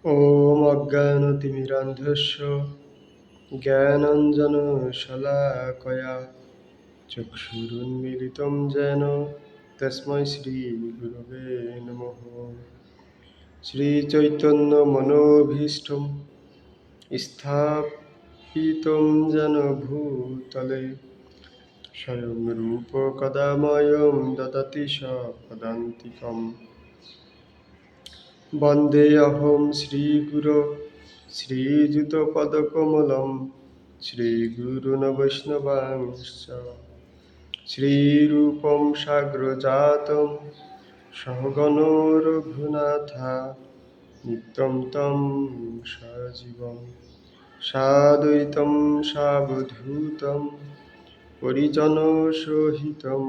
ॐ अज्ञानतिमिरान्धस्य ज्ञानाञ्जनशलाकया चक्षुरुन्मीलितं येन तस्मै श्रीगुरवे नमः। श्रीचैतन्यमनोभीष्टं स्थापितं येन भूतले स्वयं रूप कदा मह्यं ददति पदान्तिकम्। वन्देऽहं श्रीगुरो श्रीयुतपदकमलं श्रीगुरून् वैष्णवांश्च श्रीरूपं साग्रजातं सहगणो रघुनाथा नित्यं तं सजीवं साद्वैतं सावधूतं परिजनसहितं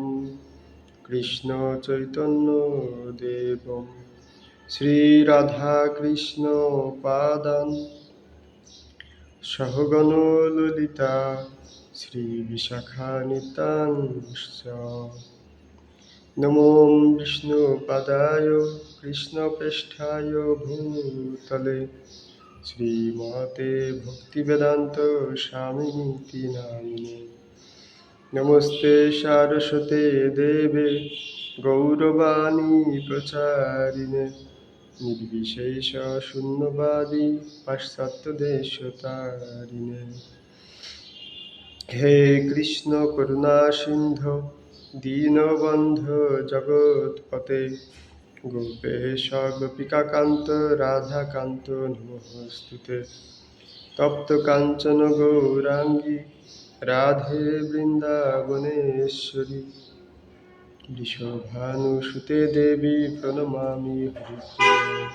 कृष्णचैतन्यदेवं श्रीराधाकृष्णपादान् सहगणो ललिता श्रीविशाखान्वितांश्च नमो विष्णुपदाय कृष्णप्रेष्ठाय भूतले श्रीमते भक्तिवेदान्त स्वामिनिति नामिने। नमस्ते सारस्वते देवे गौरवाणी प्रचारिणे निर्विशेष शून्यवादी पाश्चात्यदेशतारिणे। हे कृष्ण करुणा सिंधु दीनबन्धु जगत्पते गोपेश गोपिकान्त राधाकान्त नमोस्तुते। तप्त कांचन गौरांगी राधे वृंदावनेश्वरी वृषभानुसुते देवी प्रणमामि हरिप्रिये।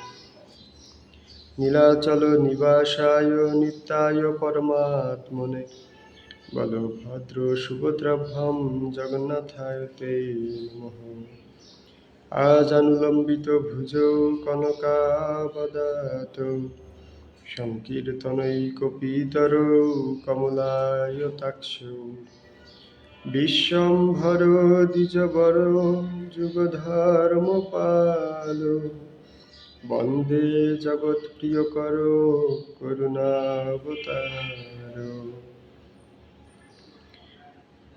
नीलाचल निवासाय नित्याय परमात्मने बलभद्र सुभद्राभ्यां जगन्नाथाय ते नमः। आजानुलम्बित भुजौ कनकावदातौ संकीर्तनैकपितरौ कमलायताक्षौ विश्वम्भरो द्विजवरो जुगधर्मपालो वन्दे जगत्प्रियकरो करुणावतारो।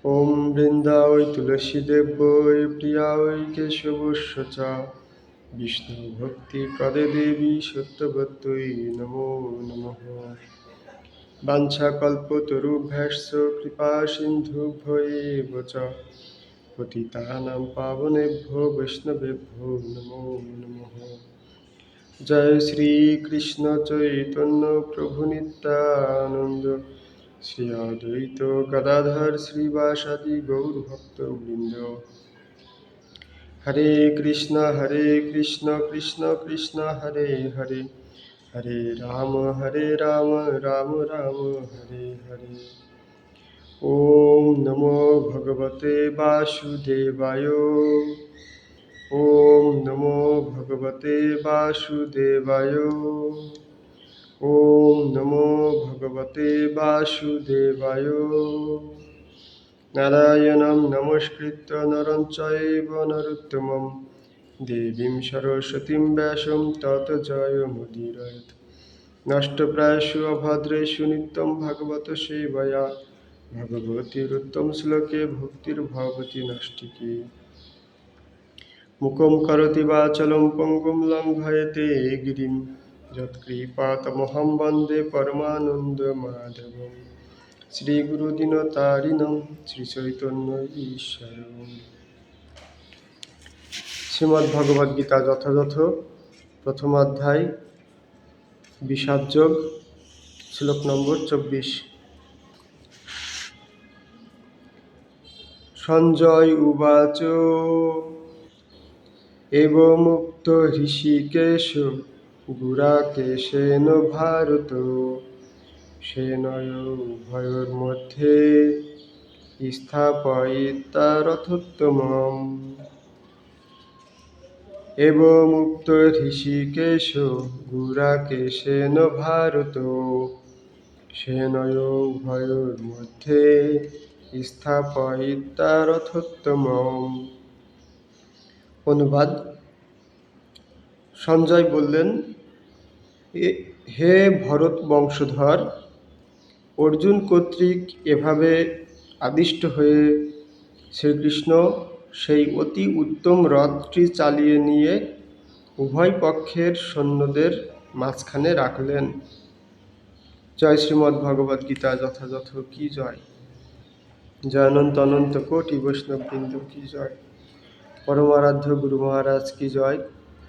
ॐ वृन्दावै तुलसीदेवै प्रियायै केशवस्य च विष्णुभक्तिप्रदे देवी सत्यवत्यै नमो नमः। वाञ्छाकल्पतरुभ्यश्च कृपासिन्धुभ्यो एव च पतितानां पावनेभ्यो वैष्णवेभ्यो नमो नमः। जय श्री कृष्ण चैतन्य प्रभु नित्यानंद श्री अद्वैत गदाधर श्रीवासादि गौरभक्तवृंद। हरे कृष्ण कृष्ण कृष्ण हरे हरे हरे राम राम राम हरे हरे। ओम नमो भगवते वासुदेवाय। ओम नमो भगवते वासुदेवाय। ओम नमो भगवते वासुदेवाय। नारायणं नमस्कृत्य नरं चैव नरोत्तमं देवीं सरस्वतीं व्यासं ततो जयमुदीरयेत्। नष्टप्रायेषु अभद्रेषु नित्यं भागवत सेवया भगवतीरुत्तमश्लोके भक्तिर्भवति नष्टिकी। मुखं करोति वाचालं पङ्गुं लङ्घयते गिरिं यत्कृपातमहं वन्दे परमानन्दमाधवम्। श्रीगुरुदीनतारिणं श्रीचैतन्य ईश्वरम्। শ্রীমদ্ভগবদ্গীতা যথাযথ প্রথম অধ্যায় বিষাদযোগ শ্লোক নম্বর 24। সঞ্জয় উবাচ এবমুক্ত হৃষীকেশ গুড়াকেশেন ভারত সেনয়োর্ভয়োর্মধ্যে স্থাপয়িতা রথোত্তমम्। एवमुक्त ऋषिकेश गुराकेशेन भारत सेनयोर्भयोर्मध्ये স্থাপয়িতা রথোত্তমम्। অনুবাদ। সঞ্জয় বললেন, হে ভরত বংশধর, অর্জুন কর্তৃক এভাবে আদিষ্ট হয়ে শ্রীকৃষ্ণ সেই অতি উত্তম রথটি চালিয়ে নিয়ে উভয় পক্ষের সৈন্যদের মাঝখানে রাখলেন। জয় শ্রীমদ্ ভগবদ্ গীতা যথাযথ কি জয়। জয় অনন্ত অনন্ত কোটি বৈষ্ণববৃন্দ কি জয়। পরমারাধ্য গুরু মহারাজ কি জয়।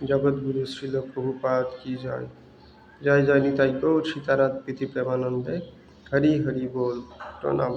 জগৎগুরু শ্রীল প্রভুপাদ কি জয়। জয় জয় নিতাই গৌর সীতানাথ প্রীতি প্রেমানন্দে। হরি হরি বল। প্রণাম।